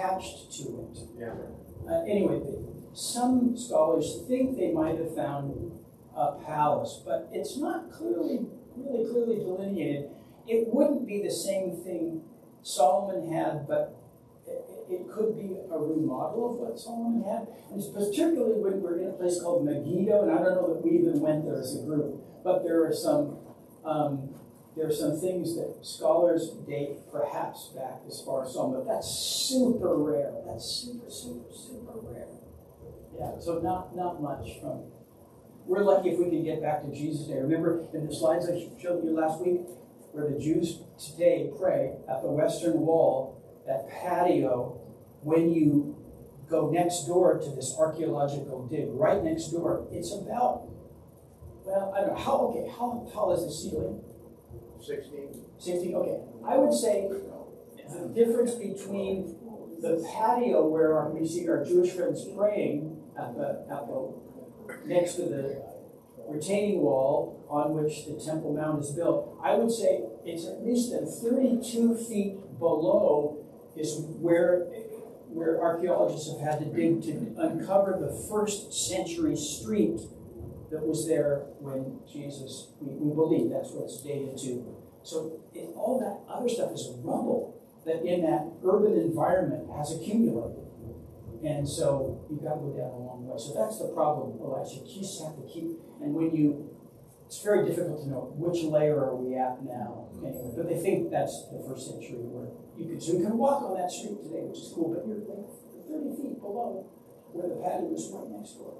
attached to it. Yeah. Anyway, some scholars think they might have found a palace, but it's not really clearly delineated. It wouldn't be the same thing Solomon had, but it could be a remodel of what Solomon had. And particularly when we're in a place called Megiddo, and I don't know that we even went there as a group, but there are some things that scholars date perhaps back as far as Solomon, but that's super rare. That's super rare. Yeah, so not much from. We're lucky if we can get back to Jesus' day. Remember in the slides I showed you last week, where the Jews today pray at the Western Wall, that patio, when you go next door to this archaeological dig, right next door, it's about, well, I don't know, how tall is the ceiling? 16, okay. I would say the difference between the patio where we see our Jewish friends praying at the next to the retaining wall on which the Temple Mount is built, I would say it's at least 32 feet below is where archaeologists have had to dig to uncover the first century street that was there when Jesus, we believe that's what it's dated to. So all that other stuff is rubble that in that urban environment has accumulated. And so you've got to go down a long way. So that's the problem, Elijah. You just have to keep, and it's very difficult to know which layer are we at now. Anyway, but they think that's the first century where so you can walk on that street today, which is cool, but you're like 30 feet below where the patio is right next door.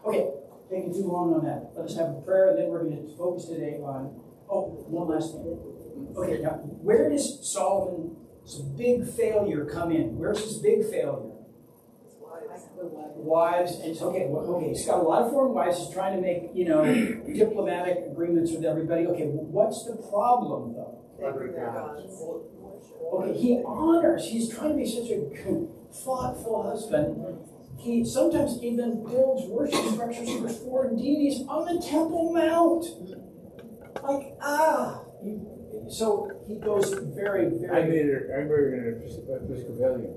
Okay, taking too long on that. Let us have a prayer, and then we're going to focus today on, one last thing. Okay, now, where does Solomon's big failure come in? Where's his big failure? Wives, and okay, he's got a lot of foreign wives. He's trying to make, diplomatic agreements with everybody. Okay, what's the problem, though? Okay, he's trying to be such a thoughtful husband. He sometimes even builds worship structures for foreign deities on the Temple Mount. So he goes very, very... I married an Episcopalian.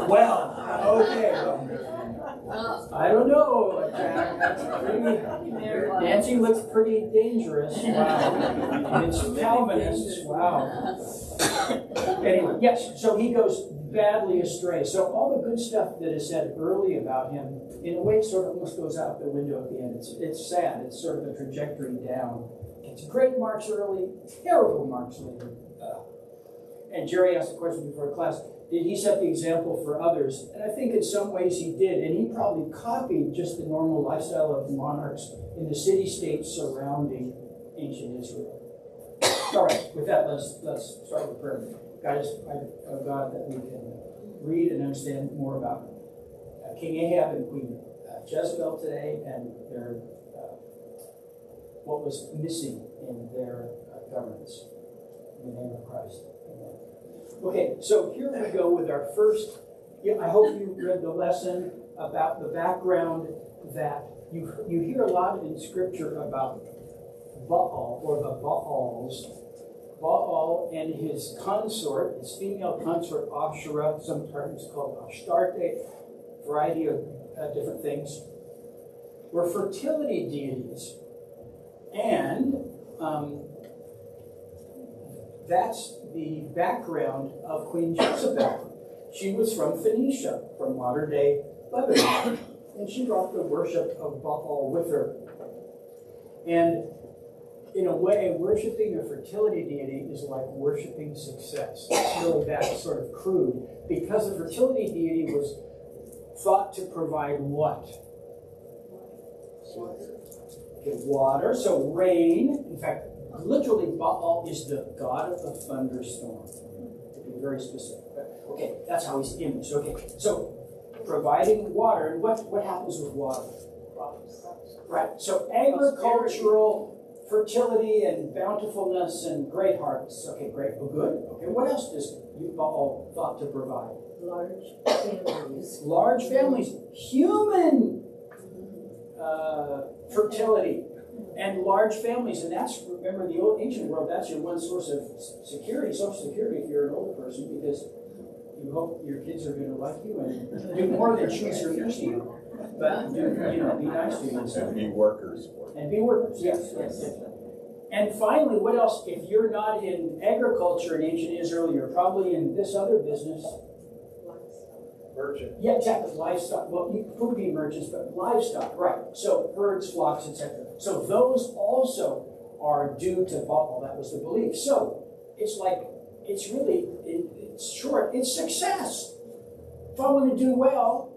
Well, okay. I don't know, Jack. That's dancing looks pretty dangerous. Wow. It's Calvinists. Wow. Anyway, yes, so he goes badly astray. So all the good stuff that is said early about him, in a way, sort of almost goes out the window at the end. It's sad. It's sort of a trajectory down. It's great marks early, terrible marks later. And Jerry asked a question before class. Did he set the example for others? And I think in some ways he did. And he probably copied just the normal lifestyle of monarchs in the city-states surrounding ancient Israel. All right, with that, let's start with prayer. Guys, God, that we can read and understand more about King Ahab and Queen Jezebel today and their what was missing in their governance. In the name of Christ. Amen. Okay, so here we go with our first. I hope you read the lesson about the background that you hear a lot in Scripture about Baal or the Baals. Baal and his consort, his female consort Asherah, sometimes called Astarte, variety of different things, were fertility deities. And that's the background of Queen Jezebel. She was from Phoenicia, from modern-day Lebanon, and she brought the worship of Baal with her. And in a way, worshiping a fertility deity is like worshiping success. It's really that sort of crude, because the fertility deity was thought to provide what? Water, so rain. In fact, literally, Baal is the god of the thunderstorm, to be very specific. Okay, that's how he's imaged. Okay, so providing water, and what happens with water? Right, so agricultural fertility and bountifulness and great harvests. Okay, great, well, good. Okay, what else does Baal thought to provide? Large families, human fertility and large families, and that's, remember, the old ancient world, that's your one source of security, social security, if you're an older person, because you hope your kids are going to like you and do more than choose your feasting, but do, be nice to you and stuff. And be workers. And be workers, yes. And finally, what else? If you're not in agriculture in ancient Israel, you're probably in this other business. Merchant. Yeah, exactly. Livestock. Well, you could be merchants, but livestock, right? So herds, flocks, etc. So those also are due to Baal. That was the belief. So it's like it's really it's short. It's success. If I want to do well,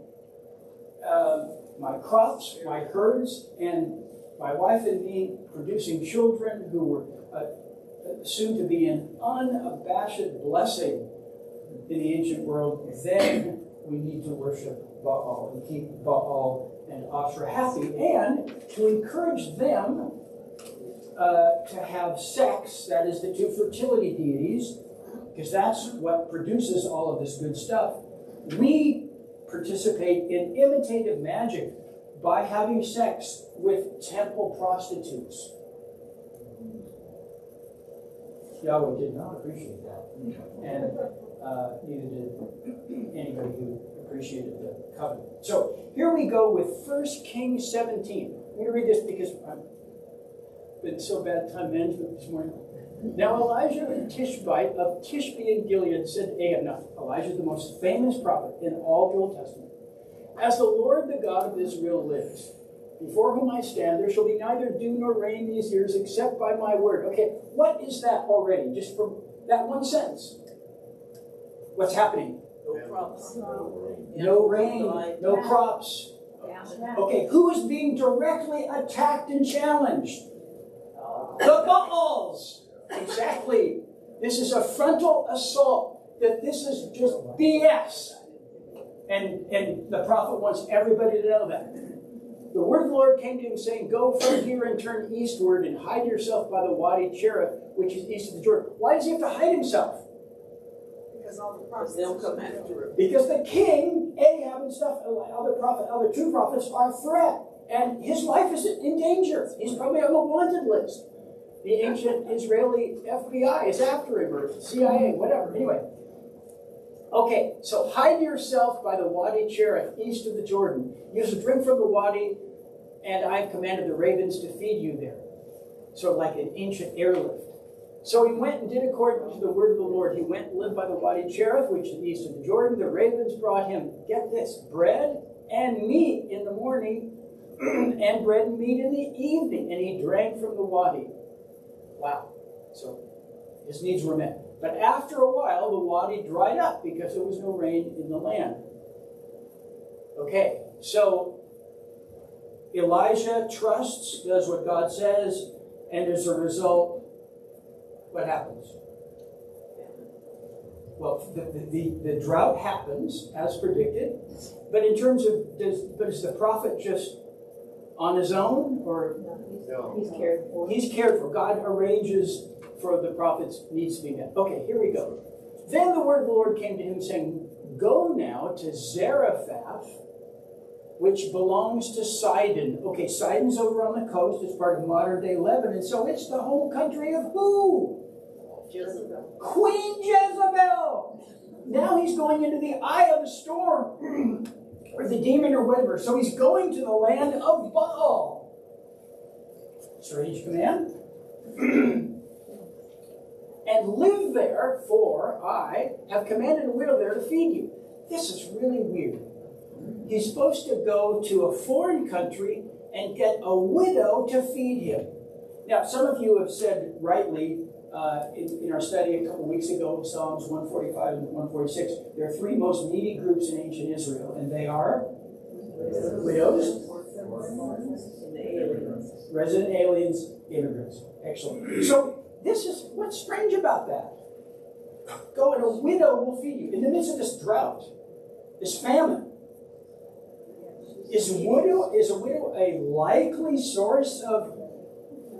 my crops, my herds, and my wife and me producing children who were soon to be an unabashed blessing in the ancient world, then we need to worship Baal and keep Baal and Asherah happy, and to encourage them to have sex, that is the two fertility deities, because that's what produces all of this good stuff. We participate in imitative magic by having sex with temple prostitutes. Yahweh did not appreciate that. And neither did anybody who appreciated the covenant. So here we go with 1 Kings 17. I'm going to read this because I've been so bad time management this morning. Now Elijah the Tishbite of Tishbe in Gilead said to Ahab, now Elijah is the most famous prophet in all the Old Testament. As the Lord, the God of Israel, lives, before whom I stand, there shall be neither dew nor rain these years except by my word. Okay, what is that already? Just from that one sentence. What's happening? No crops. No rain, no crops. Okay, who is being directly attacked and challenged? The Baals. Exactly. This is a frontal assault. That this is just BS. And the prophet wants everybody to know that. The word of the Lord came to him saying, go from here and turn eastward and hide yourself by the Wadi Cherith, which is east of the Jordan. Why does he have to hide himself? Because all the prophets, they'll come after him. Because the king, Ahab and stuff, other true prophets are a threat. And his life is in danger. He's probably on the wanted list. The ancient Israeli FBI is after him, or CIA, whatever. Anyway. Okay, so hide yourself by the Wadi Cherith, east of the Jordan. You shall drink from the wadi, and I have commanded the ravens to feed you there. Sort of like an ancient airlift. So he went and did according to the word of the Lord. He went and lived by the Wadi Cherith, which is east of the Jordan. The ravens brought him, get this, bread and meat in the morning, and bread and meat in the evening. And he drank from the wadi. Wow. So his needs were met. But after a while, the wadi dried up because there was no rain in the land. Okay, so Elijah trusts, does what God says, and as a result, what happens? Well, the drought happens as predicted, but in terms of, is the prophet just on his own, or He's cared for. He's cared for. God arranges for the prophet's needs to be met. Okay, here we go. Then the word of the Lord came to him saying, go now to Zarephath, which belongs to Sidon. Okay, Sidon's over on the coast. It's part of modern-day Lebanon. So it's the home country of who? Jezebel. Queen Jezebel. Now he's going into the eye of the storm, or the demon or whatever. So he's going to the land of Baal. Strange command. And live there, for I have commanded a widow there to feed you. This is really weird. He's supposed to go to a foreign country and get a widow to feed him. Now, some of you have said rightly in our study a couple weeks ago, Psalms 145 and 146, there are three most needy groups in ancient Israel, and they are widows, resident aliens, immigrants. Excellent. So this is what's strange about that. Go and a widow will feed you in the midst of this drought, this famine. Is a widow a likely source of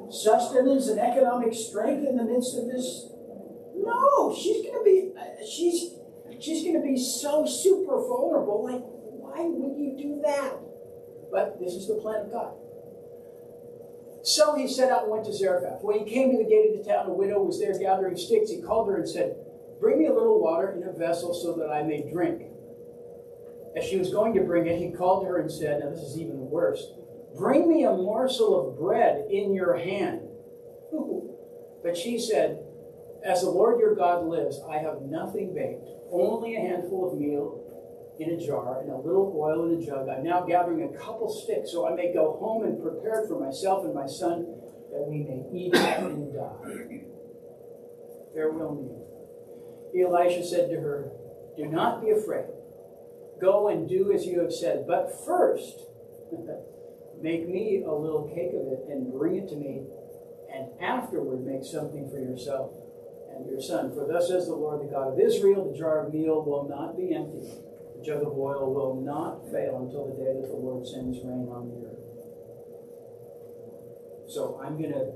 sustenance and economic strength in the midst of this? No, she's going to be so super vulnerable. Like, why would you do that? But this is the plan of God. So he set out and went to Zarephath. When he came to the gate of the town, a widow was there gathering sticks. He called her and said, bring me a little water in a vessel so that I may drink. As she was going to bring it, he called to her and said, now this is even worse, bring me a morsel of bread in your hand. But she said, as the Lord your God lives, I have nothing baked, only a handful of meal in a jar and a little oil in a jug. I'm now gathering a couple sticks so I may go home and prepare it for myself and my son, that we may eat it and die. Farewell me. Elisha said to her, do not be afraid. Go and do as you have said. But first, make me a little cake of it and bring it to me, and afterward make something for yourself and your son. For thus says the Lord, the God of Israel, the jar of meal will not be empty. The jug of oil will not fail until the day that the Lord sends rain on the earth. So I'm going to,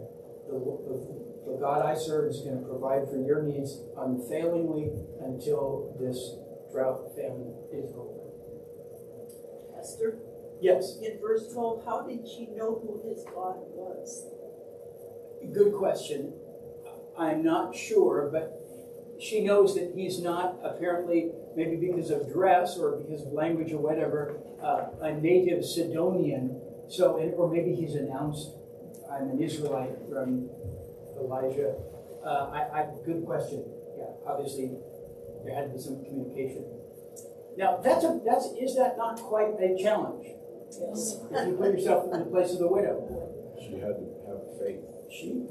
the God I serve is going to provide for your needs unfailingly until this drought famine is over. Esther, Yes, in verse 12, how did she know who his God was? good question. I'm not sure, but she knows that he's not, apparently, maybe because of dress or because of language or whatever, a native Sidonian. So, or maybe he's announced, I'm an Israelite from Elijah. Good question. Yeah, obviously there had to be some communication. Now, is that not quite a challenge? Yes. If you put yourself in the place of the widow. She had to have faith. She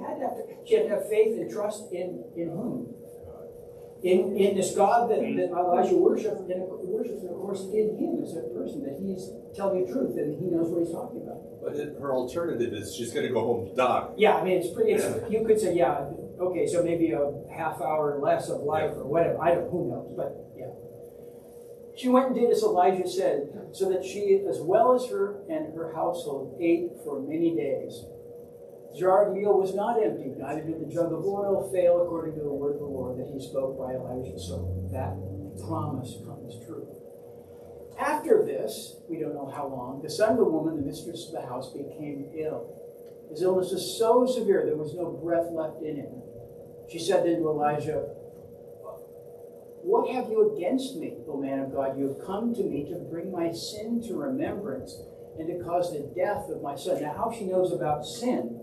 had to have faith and trust in whom? In this God that Elijah worships, and of course in him as a person, that he's telling the truth and he knows what he's talking about. But her alternative is she's going to go home to die. Yeah, I mean, you could say, yeah, okay, so maybe a half hour less of life or whatever. Who knows, but yeah. She went and did as Elijah said, so that she, as well as her and her household, ate for many days. The jar of meal was not empty, neither did the jug of oil fail, according to the word of the Lord that he spoke by Elijah. So that promise comes true. After this, we don't know how long, the son of the woman, the mistress of the house, became ill. His illness was so severe there was no breath left in him. She said then to Elijah, what have you against me, O man of God? You have come to me to bring my sin to remembrance and to cause the death of my son. Now, how she knows about sin,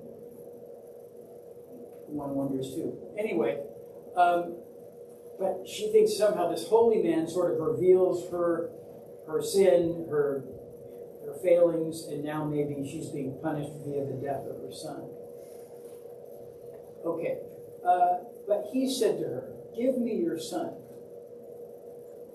one wonders too. Anyway, but she thinks somehow this holy man sort of reveals her sin, her failings, and now maybe she's being punished via the death of her son. Okay, but he said to her, give me your son.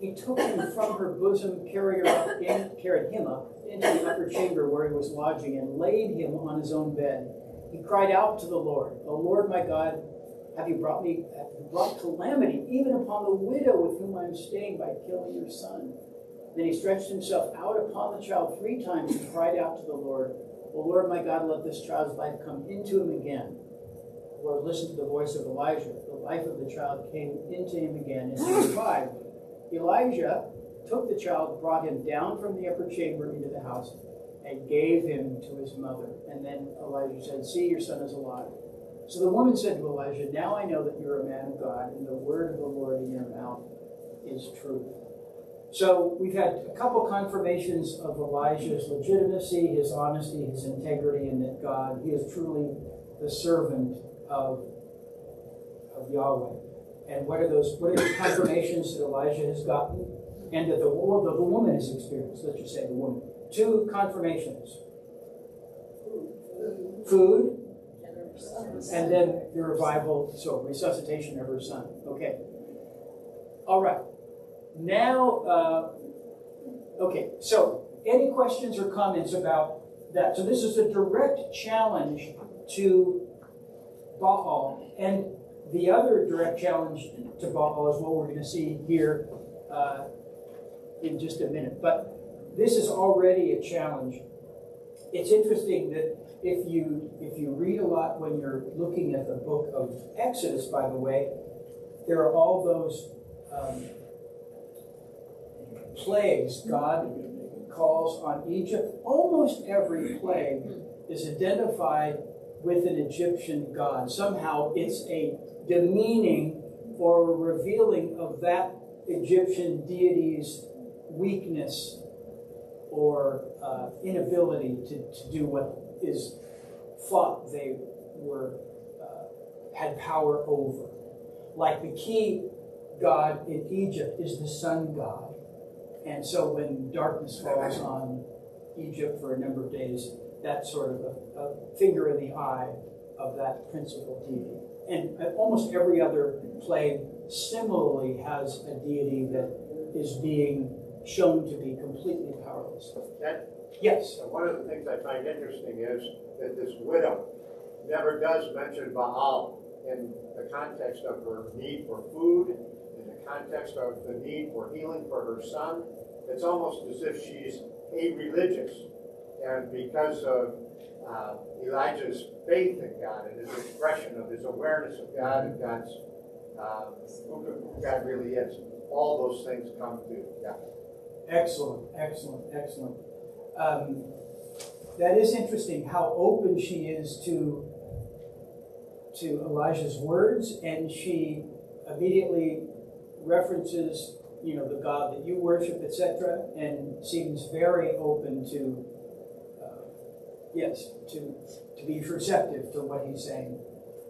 He took him from her bosom, carried him up into the upper chamber where he was lodging, and laid him on his own bed. He cried out to the Lord, O Lord my God, have you brought calamity even upon the widow with whom I am staying by killing your son? Then he stretched himself out upon the child 3 times and cried out to the Lord, O Lord my God, let this child's life come into him again. The Lord listened to the voice of Elijah. The life of the child came into him again, and he revived. Elijah took the child, brought him down from the upper chamber into the house, and gave him to his mother. And then Elijah said, see, your son is alive. So the woman said to Elijah, now I know that you're a man of God, and the word of the Lord in your mouth is truth. So we've had a couple confirmations of Elijah's legitimacy, his honesty, his integrity, and that God, he is truly the servant of Yahweh. And what are the confirmations that Elijah has gotten and that the woman has experienced? Let's just say the woman. 2 confirmations. Food, and then the revival, so resuscitation of her son. Okay. All right. Now, okay, so any questions or comments about that? So this is a direct challenge to Baal, and the other direct challenge to Baal is what we're going to see here in just a minute. But this is already a challenge. It's interesting that if you read a lot when you're looking at the book of Exodus, by the way, there are all those plagues God calls on Egypt. Almost every plague is identified with an Egyptian god. Somehow it's a demeaning or a revealing of that Egyptian deity's weakness or inability to do what is thought they were had power over. Like the key god in Egypt is the sun god. And so when darkness falls on Egypt for a number of days, that's sort of a finger in the eye of that principal deity. And almost every other plague similarly has a deity that is being shown to be completely powerless. Yes? One of the things I find interesting is that this widow never does mention Baal in the context of her need for food, in the context of the need for healing for her son. It's almost as if she's a-religious. And because of Elijah's faith in God and his expression of his awareness of God and God's who God really is, all those things come to. Yeah. Excellent, excellent, excellent. That is interesting how open she is to Elijah's words, and she immediately references, the God that you worship, etc., and seems very open to be receptive to what he's saying.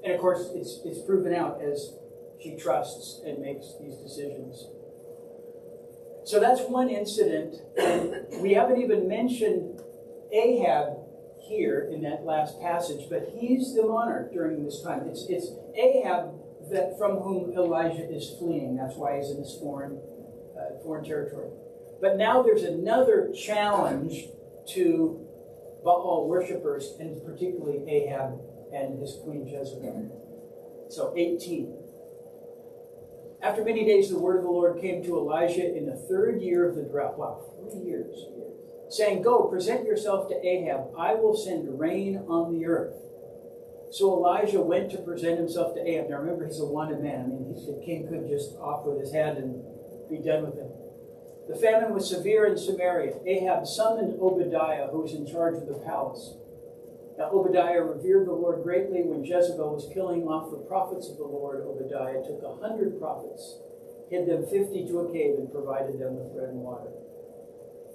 And of course, it's proven out as she trusts and makes these decisions. So that's one incident. And we haven't even mentioned Ahab here in that last passage, but he's the monarch during this time. It's Ahab that from whom Elijah is fleeing. That's why he's in this foreign territory. But now there's another challenge to Baal worshippers, and particularly Ahab and his queen Jezebel. So 18. After many days, the word of the Lord came to Elijah in the 3rd year of the drought. Wow, 3 years. Saying, go, present yourself to Ahab. I will send rain on the earth. So Elijah went to present himself to Ahab. Now remember, he's a wanted man. I mean, the king could just off with his head and be done with him. The famine was severe in Samaria. Ahab summoned Obadiah, who was in charge of the palace. Now Obadiah revered the Lord greatly. When Jezebel was killing off the prophets of the Lord, Obadiah took 100 prophets, hid them 50 to a cave, and provided them with bread and water.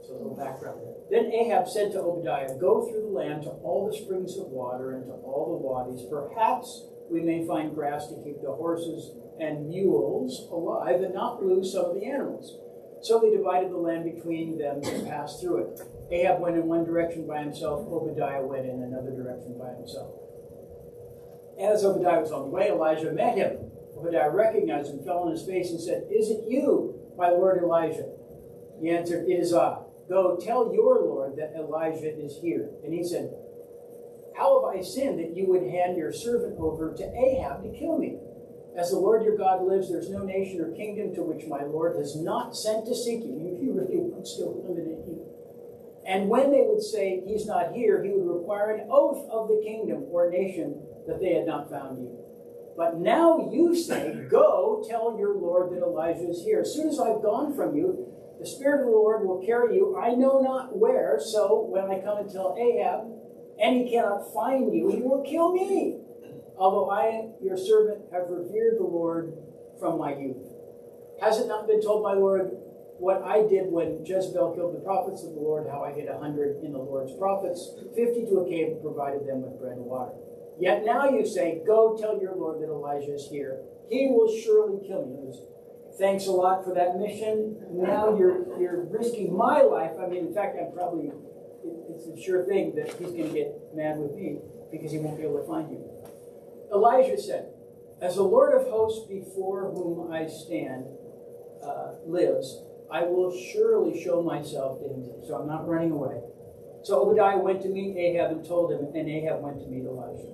So a little background there. Then Ahab said to Obadiah, go through the land to all the springs of water and to all the wadis. Perhaps we may find grass to keep the horses and mules alive and not lose some of the animals. So they divided the land between them to pass through it. Ahab went in one direction by himself. Obadiah went in another direction by himself. As Obadiah was on the way, Elijah met him. Obadiah recognized him, fell on his face, and said, is it you, my lord Elijah? He answered, it is I. Go, tell your Lord that Elijah is here. And he said, how have I sinned that you would hand your servant over to Ahab to kill me? As the Lord your God lives, there's no nation or kingdom to which my Lord has not sent to seek you. If he really wants to eliminate you. And when they would say, he's not here, he would require an oath of the kingdom or nation that they had not found you. But now you say, go, tell your Lord that Elijah is here. As soon as I've gone from you, the Spirit of the Lord will carry you, I know not where. So when I come and tell Ahab, and he cannot find you, he will kill me. Although I, your servant, have revered the Lord from my youth. Has it not been told, my Lord, what I did when Jezebel killed the prophets of the Lord, how I hid 100 in the Lord's prophets, 50 to a cave, and provided them with bread and water? Yet now you say, go tell your Lord that Elijah is here. He will surely kill me. Thanks a lot for that mission. Now you're risking my life. I mean, in fact, it's a sure thing that he's going to get mad with me because he won't be able to find you. Elijah said, as the Lord of hosts before whom I stand lives, I will surely show myself to him. So I'm not running away. So Obadiah went to meet Ahab and told him, and Ahab went to meet Elijah.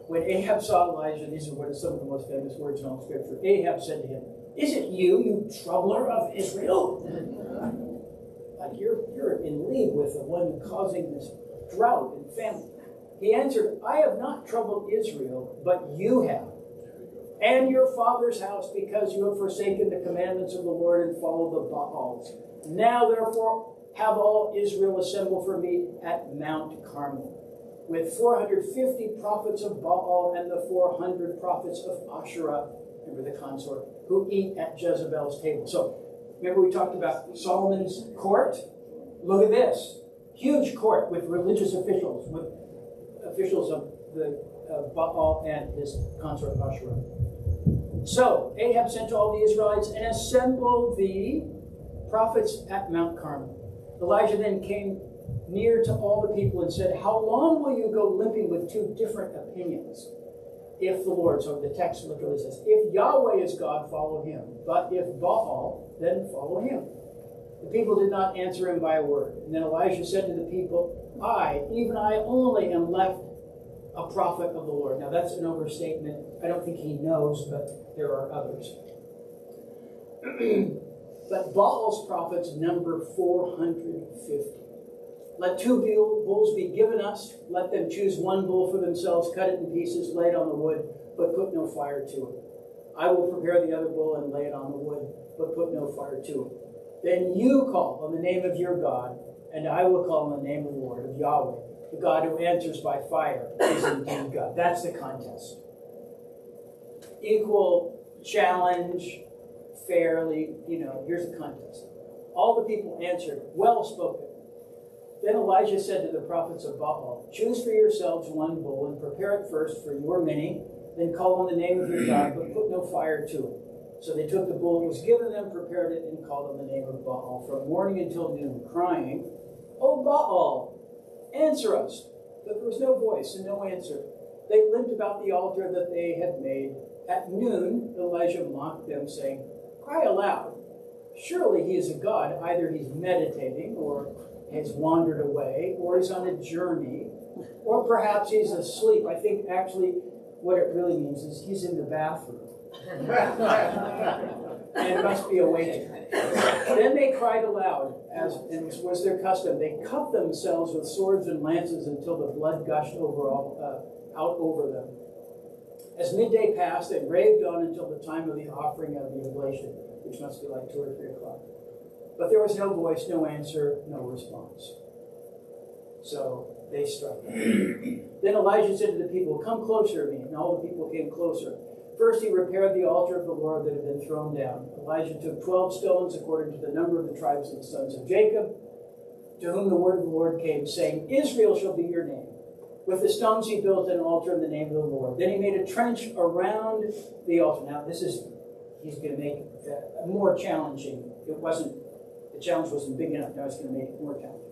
When Ahab saw Elijah, these are what are some of the most famous words in all Scripture, Ahab said to him, is it you, you troubler of Israel? Like you're in league with the one causing this drought and famine. He answered, I have not troubled Israel, but you have, and your father's house, because you have forsaken the commandments of the Lord and followed the Baals. Now, therefore, have all Israel assemble for me at Mount Carmel, with 450 prophets of Baal and the 400 prophets of Asherah, remember the consort, who eat at Jezebel's table. So remember we talked about Solomon's court? Look at this. Huge court with religious officials, with officials of the Baal and his consort Asherah. So Ahab sent to all the Israelites and assembled the prophets at Mount Carmel. Elijah then came near to all the people and said, how long will you go limping with two different opinions? If the Lord, so the text literally says, if Yahweh is God, follow him. But if Baal, then follow him. The people did not answer him by a word. And then Elijah said to the people, even I only am left a prophet of the Lord. Now that's an overstatement. I don't think he knows, but there are others. But Baal's prophets number 450. Let two bulls be given us. Let them choose one bull for themselves, cut it in pieces, lay it on the wood, but put no fire to it. I will prepare the other bull and lay it on the wood, but put no fire to it. Then you call on the name of your God, and I will call on the name of the Lord, of Yahweh. The God who answers by fire is indeed God. That's the contest. Equal challenge, fairly, here's the contest. All the people answered, well spoken. Then Elijah said to the prophets of Baal, choose for yourselves one bull and prepare it first for your many, then call on the name of your God, but put no fire to it. So they took the bull that was given them, prepared it, and called on the name of Baal from morning until noon, crying, O Baal, answer us. But there was no voice and no answer. They limped about the altar that they had made. At noon, Elijah mocked them, saying, cry aloud. Surely he is a god. Either he's meditating, or has wandered away, or he's on a journey, or perhaps he's asleep. I think actually what it really means is he's in the bathroom. And must be awake. Then they cried aloud, as was their custom. They cut themselves with swords and lances until the blood gushed out over them. As midday passed, they raved on until the time of the offering of the oblation, which must be like 2 or 3 o'clock. But there was no voice, no answer, no response. So they struck them. Then Elijah said to the people, come closer to me. And all the people came closer. First he repaired the altar of the Lord that had been thrown down. Elijah took 12 stones according to the number of the tribes of the sons of Jacob, to whom the word of the Lord came, saying, Israel shall be your name. With the stones he built an altar in the name of the Lord. Then he made a trench around the altar. Now he's going to make it more challenging. The challenge wasn't big enough. Now he's going to make it more challenging.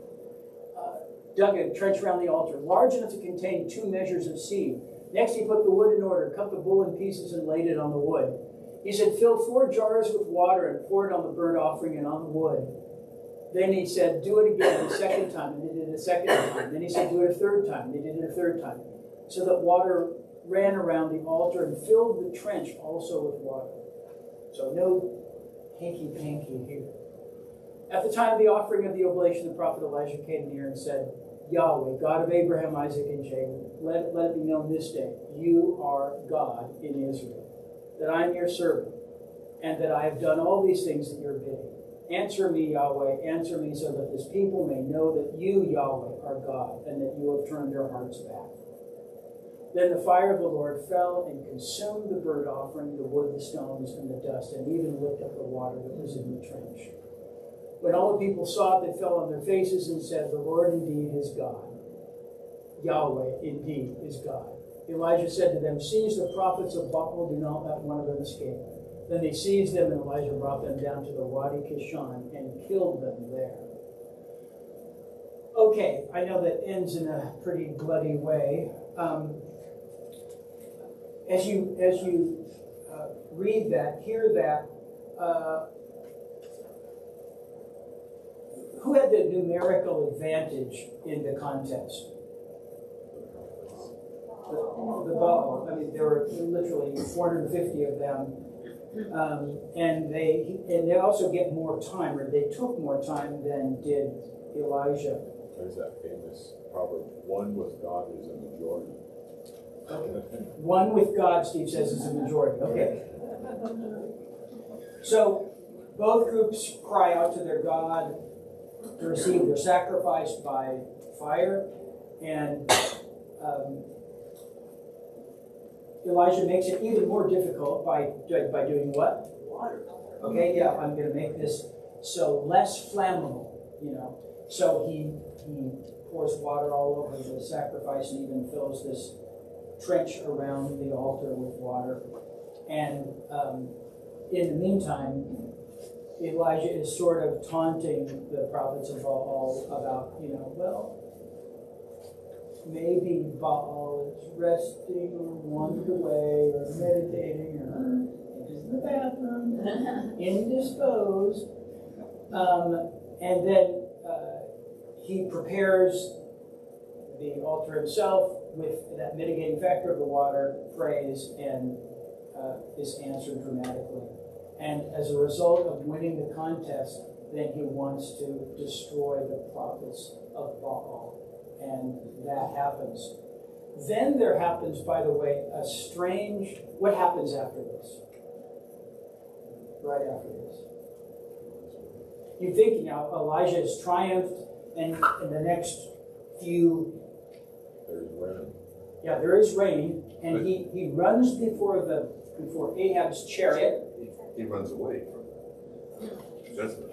Dug a trench around the altar, large enough to contain 2 measures of seed. Next, he put the wood in order, cut the bull in pieces, and laid it on the wood. He said, fill 4 jars with water and pour it on the burnt offering and on the wood. Then he said, do it again the second time. And they did it a second time. Then he said, do it a third time. They did it a third time. So that water ran around the altar and filled the trench also with water. So no hanky-panky here. At the time of the offering of the oblation, the prophet Elijah came near and said, Yahweh, God of Abraham, Isaac, and Jacob, let it be known this day, you are God in Israel, that I am your servant, and that I have done all these things at your bidding. Answer me, Yahweh, answer me, so that this people may know that you, Yahweh, are God, and that you have turned their hearts back. Then the fire of the Lord fell and consumed the burnt offering, the wood, the stones, and the dust, and even licked up the water that was in the trench. When all the people saw it, they fell on their faces and said, the Lord indeed is God. Yahweh indeed is God. Elijah said to them, seize the prophets of Baal, do not let one of them escape. Then they seized them, and Elijah brought them down to the Wadi Kishon and killed them there. Okay, I know that ends in a pretty bloody way. As you read that, hear that, who had the numerical advantage in the contest? The Baal. I mean, there were literally 450 of them. And they also get more time, or they took more time than did Elijah. There's that famous proverb, one with God is a majority. Okay. One with God, Steve says, is a majority. Okay. So both groups cry out to their God to receive their sacrifice by fire, and Elijah makes it even more difficult by doing what? water. Okay, yeah, I'm gonna make this so less flammable, So he pours water all over the sacrifice and even fills this trench around the altar with water. And in the meantime, Elijah is sort of taunting the prophets of Baal about, maybe Baal is resting or wandered away or meditating or into the bathroom, indisposed. And then he prepares the altar himself with that mitigating factor of the water, prays, and is answered dramatically. And as a result of winning the contest, then he wants to destroy the prophets of Baal. And that happens. Then there happens, by the way, what happens after this? Right after this. You think, Elijah has triumphed, and in the next few... There's rain. Yeah, there is rain, and he runs before Ahab's chariot. He runs away from Jezebel.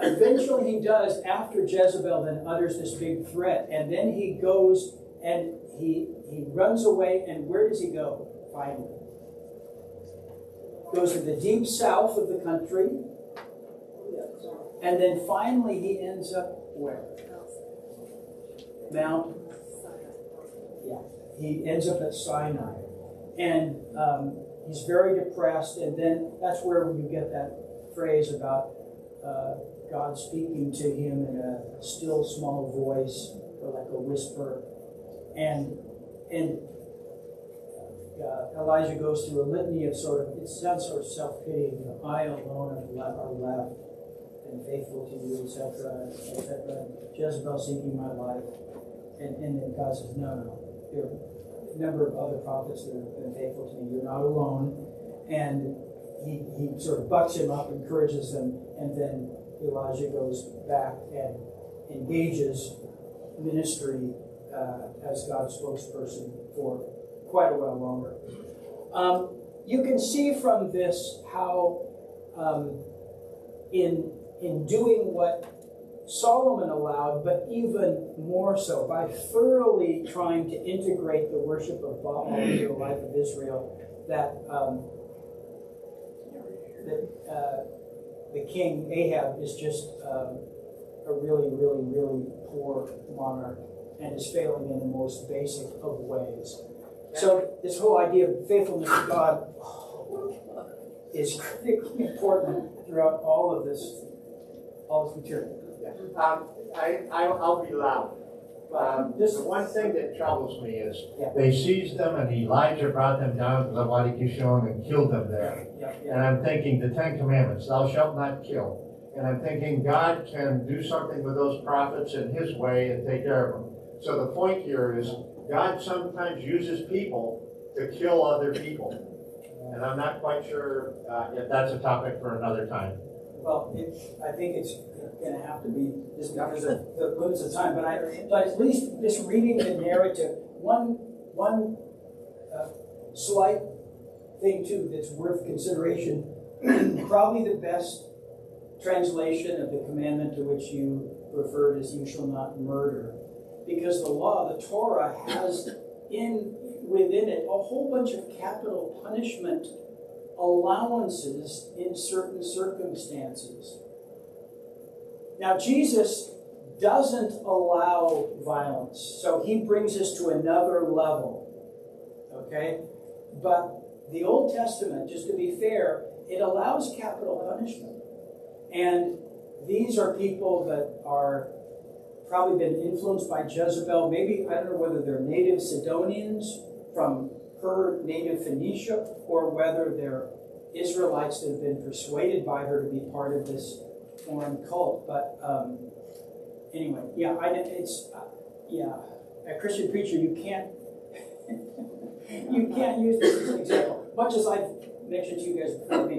Eventually he does, after Jezebel then utters this big threat, and then he goes and he runs away, and where does he go finally? Goes to the deep south of the country, and then finally he ends up where? Mount. Yeah, he ends up at Sinai, and he's very depressed, and then that's where you get that phrase about God speaking to him in a still small voice, or like a whisper, and Elijah goes through a litany of it sounds sort of self-pitying. I alone are left, and faithful to you, etc., etc. Jezebel seeking my life, and then God says, no. There are a number of other prophets that have been faithful to me. You're not alone. And he sort of bucks him up, encourages them, and then Elijah goes back and engages ministry as God's spokesperson for quite a while longer. You can see from this how in doing what Solomon allowed, but even more so, by thoroughly trying to integrate the worship of Baal into the life of Israel, that the king Ahab is just a really, really, really poor monarch and is failing in the most basic of ways. So this whole idea of faithfulness to God is critically important throughout all of this material. I'll be loud. The one thing that troubles me is they seized them and Elijah brought them down to the Wadi Kishon and killed them there. And I'm thinking the Ten Commandments, thou shalt not kill. And I'm thinking God can do something with those prophets in his way and take care of them. So the point here is God sometimes uses people to kill other people. And I'm not quite sure if that's a topic for another time. Well, I think it's going to have to be just because of the limits of time. But at least just reading the narrative, one slight thing too that's worth consideration. Probably the best translation of the commandment to which you referred is "You shall not murder," because the law, the Torah, has within it a whole bunch of capital punishment allowances in certain circumstances. Now, Jesus doesn't allow violence, so he brings us to another level, okay? But the Old Testament, just to be fair, it allows capital punishment. And these are people that are probably been influenced by Jezebel. Maybe, I don't know whether they're native Sidonians from her native Phoenicia, or whether they're Israelites that have been persuaded by her to be part of this foreign cult. But anyway, a Christian preacher, you can't use this as an example. Much as I've mentioned to you guys before,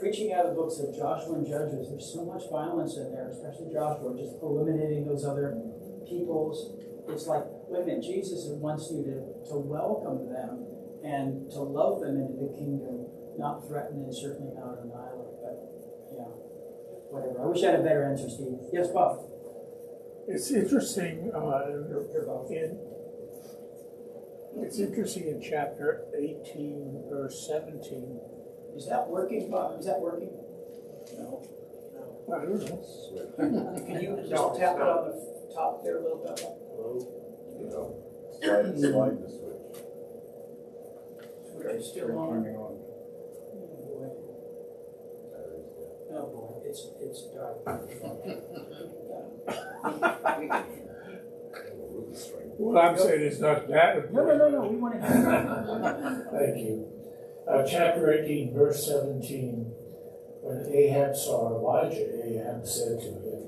preaching out of the books of Joshua and Judges, there's so much violence in there, especially Joshua, just eliminating those other peoples. It's like, wait a minute, Jesus wants you to welcome them and to love them into the kingdom not threaten and certainly not annihilate, but, yeah, whatever. I wish I had a better answer, Steve. Yes, Bob? It's interesting, Here, Bob. it's interesting in chapter 18, verse 17. Is that working, Bob? Is that working? No. I don't know. Can you just tap it on the top there a little bit? You know, slide the switch. Switch is still on. Turning on. Oh boy, it's dark. What I'm saying is not that. No, we want to. Thank you. Chapter 18, verse 17. When Ahab saw Elijah, Ahab said to him,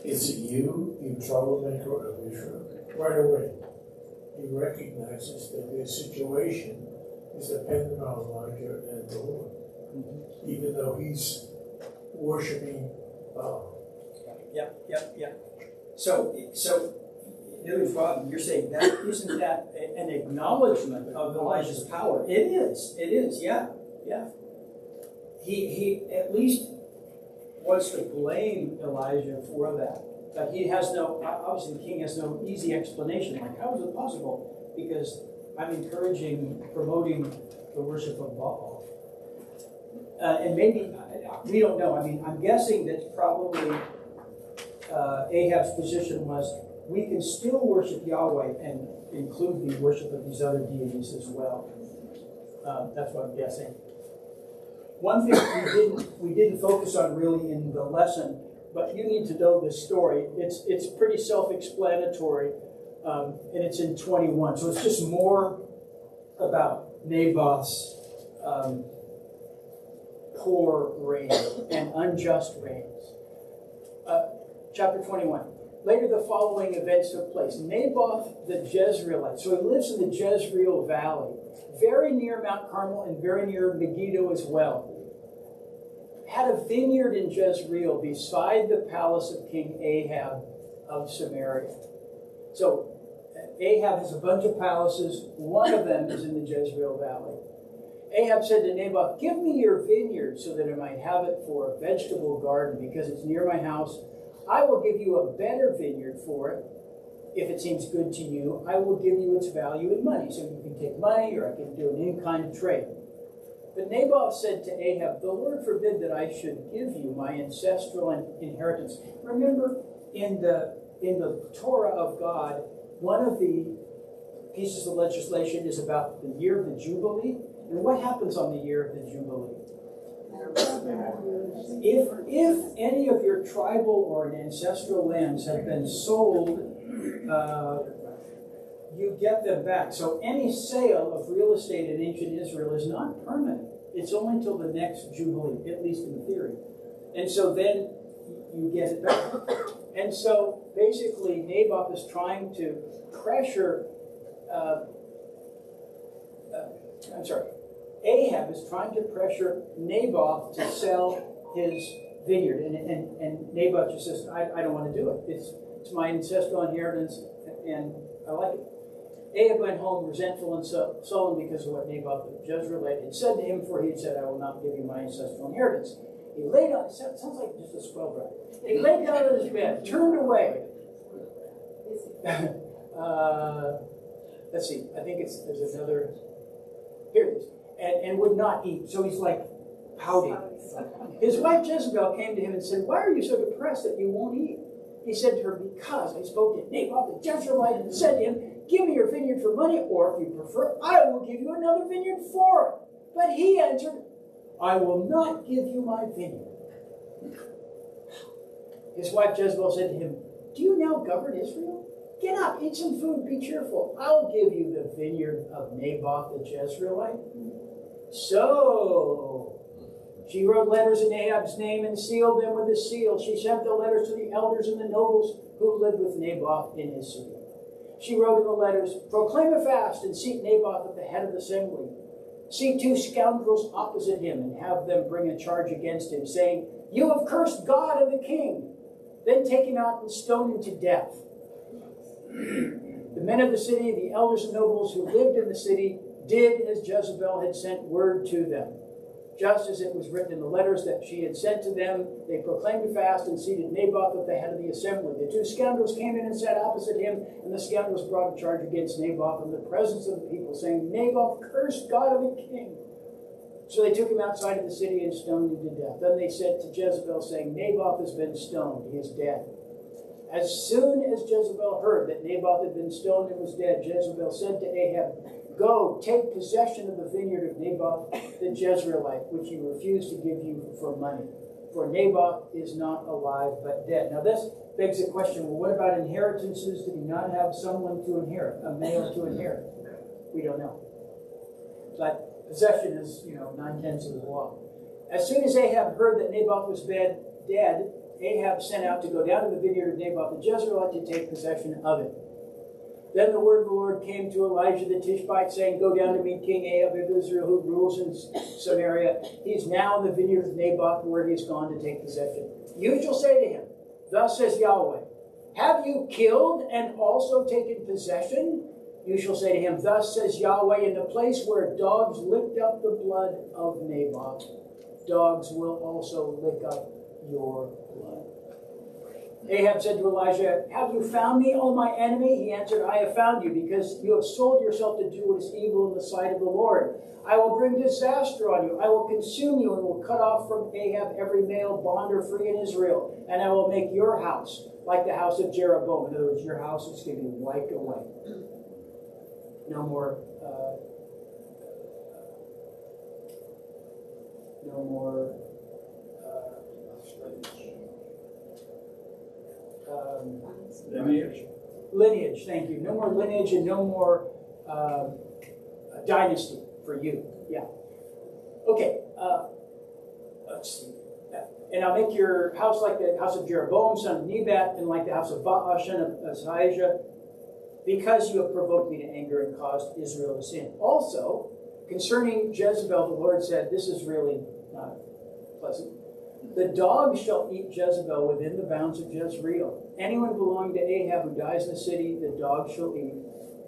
"Is it you, you troublemaker of Israel?" Right away, he recognizes that their situation is dependent on Elijah and the Lord, even though he's worshiping Baal. Yep. So, Bob, you're saying that isn't that an acknowledgement of Elijah's power? It is, yeah. He at least wants to blame Elijah for that. But he has obviously the king has no easy explanation. Like, how is it possible? Because I'm promoting the worship of Baal. And maybe, we don't know. I mean, I'm guessing that probably Ahab's position was, we can still worship Yahweh and include the worship of these other deities as well. That's what I'm guessing. One thing we didn't focus on really in the lesson, but you need to know this story. It's pretty self-explanatory, and it's in 21. So it's just more about Naboth's poor reign and unjust reigns. Chapter 21. Later, the following events took place. Naboth the Jezreelite, so he lives in the Jezreel Valley, very near Mount Carmel and very near Megiddo as well, had a vineyard in Jezreel beside the palace of King Ahab of Samaria. So Ahab has a bunch of palaces. One of them is in the Jezreel Valley. Ahab said to Naboth, "Give me your vineyard so that I might have it for a vegetable garden, because it's near my house. I will give you a better vineyard for it. If it seems good to you, I will give you its value in money. So you can take money, or I can do an in-kind trade." But Naboth said to Ahab, "The Lord forbid that I should give you my ancestral inheritance." Remember, in the Torah of God, one of the pieces of legislation is about the year of the Jubilee. And what happens on the year of the Jubilee? If any of your tribal or ancestral lands have been sold, you get them back. So any sale of real estate in ancient Israel is not permanent. It's only until the next Jubilee, at least in theory. And so then you get it back. And so basically Naboth is trying to pressure, Ahab is trying to pressure Naboth to sell his vineyard. And Naboth just says, I don't want to do it. It's my ancestral inheritance, and I like it. Ahab went home resentful and sullen because of what Naboth the Jezreelite had said to him, for he had said, "I will not give you my ancestral inheritance." He laid on, it sounds like just a swell brat. He laid down on his bed, turned away. Let's see, I think there's another, here it is. And would not eat. So he's like pouting. His wife Jezebel came to him and said, "Why are you so depressed that you won't eat?" He said to her, "Because I spoke to Naboth the Jezreelite and said to him, 'Give me your vineyard for money, or if you prefer, I will give you another vineyard for it.' But he answered, 'I will not give you my vineyard.'" His wife Jezebel said to him, "Do you now govern Israel? Get up, eat some food, be cheerful. I'll give you the vineyard of Naboth the Jezreelite." So she wrote letters in Ahab's name and sealed them with a seal. She sent the letters to the elders and the nobles who lived with Naboth in his city. She wrote in the letters, "Proclaim a fast and seat Naboth at the head of the assembly. Seat 2 scoundrels opposite him and have them bring a charge against him, saying, 'You have cursed God and the king.' Then take him out and stone him to death." The men of the city, the elders and nobles who lived in the city, did as Jezebel had sent word to them. just as it was written in the letters that she had sent to them. They proclaimed a fast and seated Naboth at the head of the assembly. The two scoundrels came in and sat opposite him, and the scoundrels brought a charge against Naboth in the presence of the people, saying, Naboth cursed God of the king. So they took him outside of the city and stoned him to death. Then they said to Jezebel, saying, Naboth has been stoned, he is dead. As soon as Jezebel heard that Naboth had been stoned and was dead, Jezebel said to Ahab, Go, take possession of the vineyard of Naboth the Jezreelite, which he refused to give you for money. For Naboth is not alive, but dead. Now this begs the question, well, what about inheritances? Did he not have someone to inherit, a male to inherit? We don't know. But possession is, 9/10 of the law. As soon as Ahab heard that Naboth was dead, Ahab sent out to go down to the vineyard of Naboth the Jezreelite to take possession of it. Then the word of the Lord came to Elijah the Tishbite, saying, Go down to meet King Ahab of Israel, who rules in Samaria. He is now in the vineyard of Naboth, where he has gone to take possession. You shall say to him, Thus says Yahweh, Have you killed and also taken possession? You shall say to him, Thus says Yahweh, in the place where dogs licked up the blood of Naboth, dogs will also lick up your blood. Ahab said to Elijah, Have you found me, O my enemy? He answered, I have found you, because you have sold yourself to do what is evil in the sight of the Lord. I will bring disaster on you. I will consume you and will cut off from Ahab every male bond or free in Israel. And I will make your house like the house of Jeroboam. In other words, your house is going to be wiped away. No more lineage, thank you. No more lineage and no more dynasty for you. Yeah. Okay. Let's see. And I'll make your house like the house of Jeroboam, son of Nebat, and like the house of Baasha, son of Ahijah, because you have provoked me to anger and caused Israel to sin. Also, concerning Jezebel, the Lord said, this is really not pleasant. The dog shall eat Jezebel within the bounds of Jezreel. Anyone belonging to Ahab who dies in the city, the dog shall eat.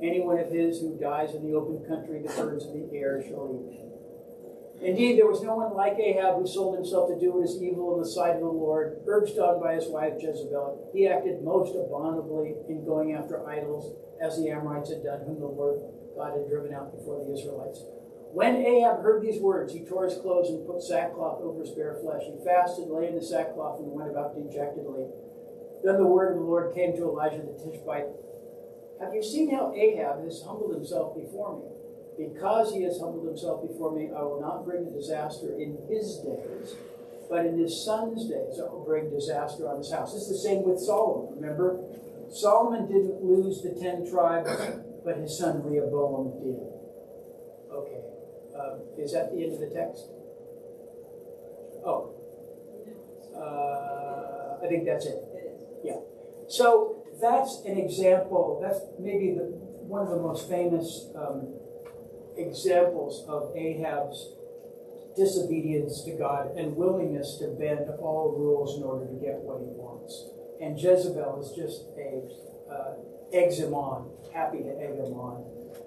Anyone of his who dies in the open country, the birds of the air shall eat. Indeed, there was no one like Ahab who sold himself to do what is evil in the sight of the Lord, urged on by his wife Jezebel. He acted most abominably in going after idols, as the Amorites had done, whom the Lord God had driven out before the Israelites. When Ahab heard these words, he tore his clothes and put sackcloth over his bare flesh. He fasted, lay in the sackcloth, and went about dejectedly. Then the word of the Lord came to Elijah the Tishbite. Have you seen how Ahab has humbled himself before me? Because he has humbled himself before me, I will not bring a disaster in his days, but in his son's days I will bring disaster on his house. It's the same with Solomon, remember? Solomon didn't lose the 10 tribes, but his son Rehoboam did. Okay. Is that the end of the text? Oh. I think that's it. Yeah. So that's an example. That's maybe one of the most famous examples of Ahab's disobedience to God and willingness to bend all rules in order to get what he wants. And Jezebel is just eggs him on, happy to egg him on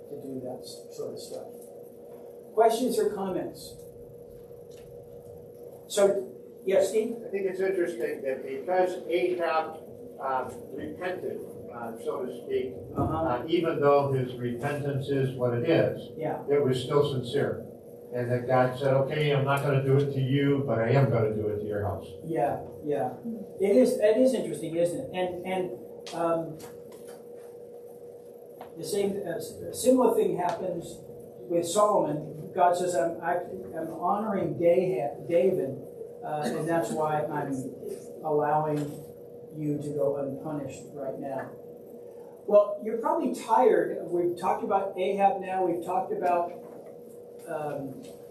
to do that sort of stuff. Questions or comments? So, yes, Steve? I think it's interesting that because Ahab repented, so to speak, even though his repentance is what it is, Yeah. it was still sincere. And that God said, okay, I'm not going to do it to you, but I am going to do it to your house. Yeah. It is interesting, isn't it? And the same similar thing happens with Solomon. God says, I'm honoring David, and that's why I'm allowing you to go unpunished right now. Well, you're probably tired. We've talked about Ahab now. We've talked about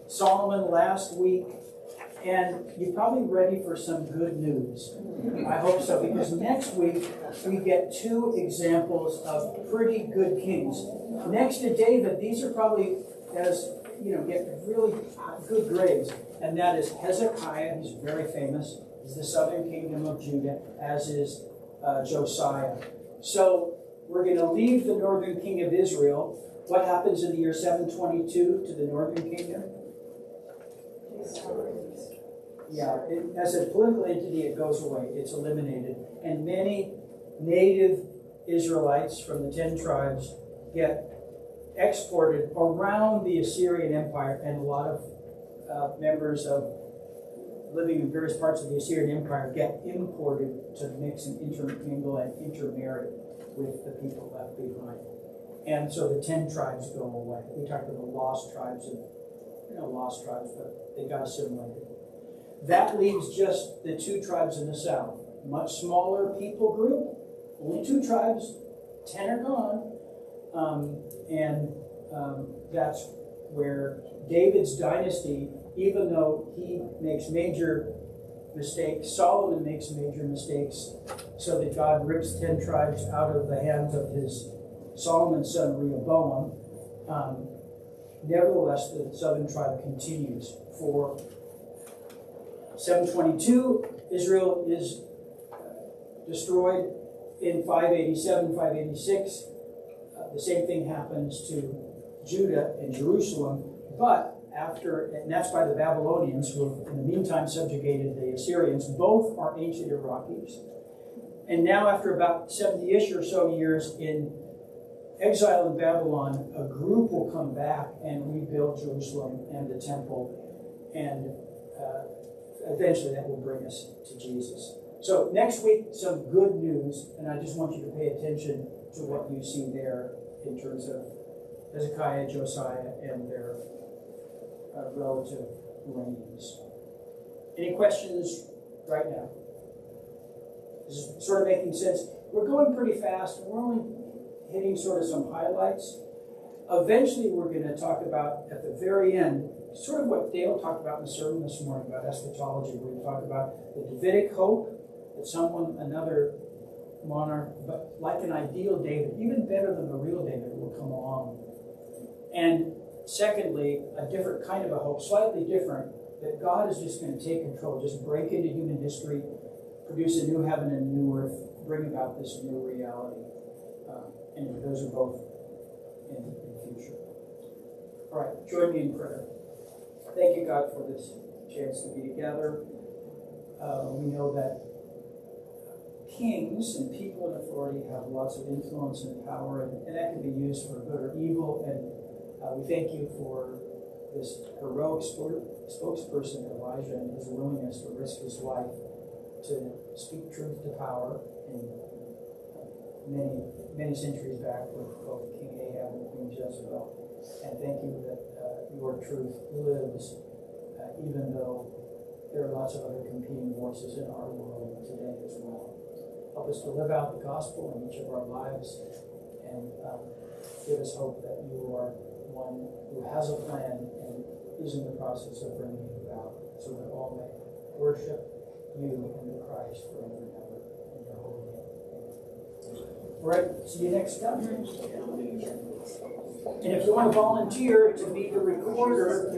Solomon last week. And you're probably ready for some good news. I hope so, because next week we get 2 examples of pretty good kings. Next to David, these are probably, get really good grades. And that is Hezekiah, he's very famous. He's the southern kingdom of Judah, as is Josiah. So we're going to leave the northern king of Israel. What happens in the year 722 to the northern kingdom? Yeah, as a political entity, it goes away, it's eliminated. And many native Israelites from the 10 tribes get exported around the Assyrian Empire, and a lot of members of living in various parts of the Assyrian Empire get imported to mix and intermingle and intermarry with the people left behind. And so the 10 tribes go away. We talked about the lost tribes, but they got assimilated. That leaves just the 2 tribes in the south. Much smaller people group, only 2 tribes, 10 are gone. That's where David's dynasty, even though he makes major mistakes, Solomon makes major mistakes, so that God rips 10 tribes out of the hands of his Solomon's son Rehoboam. Nevertheless, the southern tribe continues. For 722, Israel is destroyed. In 587, 586, the same thing happens to Judah and Jerusalem, but and that's by the Babylonians, who have in the meantime subjugated the Assyrians. Both are ancient Iraqis. And now, after about 70-ish or so years in exile in Babylon, a group will come back and rebuild Jerusalem and the temple, and eventually that will bring us to Jesus. So next week, some good news, and I just want you to pay attention to what you see there in terms of Hezekiah, Josiah, and their relative reigns. Any questions right now? This is sort of making sense. We're going pretty fast, and we're only hitting sort of some highlights. Eventually, we're going to talk about, at the very end, sort of what Dale talked about in the sermon this morning about eschatology. We're going to talk about the Davidic hope, that another monarch, but like an ideal David, even better than the real David, will come along. And secondly, a different kind of a hope, slightly different, that God is just going to take control, just break into human history, produce a new heaven and a new earth, bring about this new reality. And those are both in the future. All right, join me in prayer. Thank you, God, for this chance to be together. We know that kings and people in authority have lots of influence and power, and that can be used for good or evil. And we thank you for this heroic spokesperson, Elijah, and his willingness to risk his life to speak truth to power in many centuries back with both King Ahab and Queen Jezebel. And thank you that your truth lives, even though there are lots of other competing voices in our world today as well. Help us to live out the gospel in each of our lives, and give us hope that you are one who has a plan and is in the process of bringing it about, so that all may worship you and the Christ forever and ever in your holy name. All right, see you next time. And if you want to volunteer to be the recorder,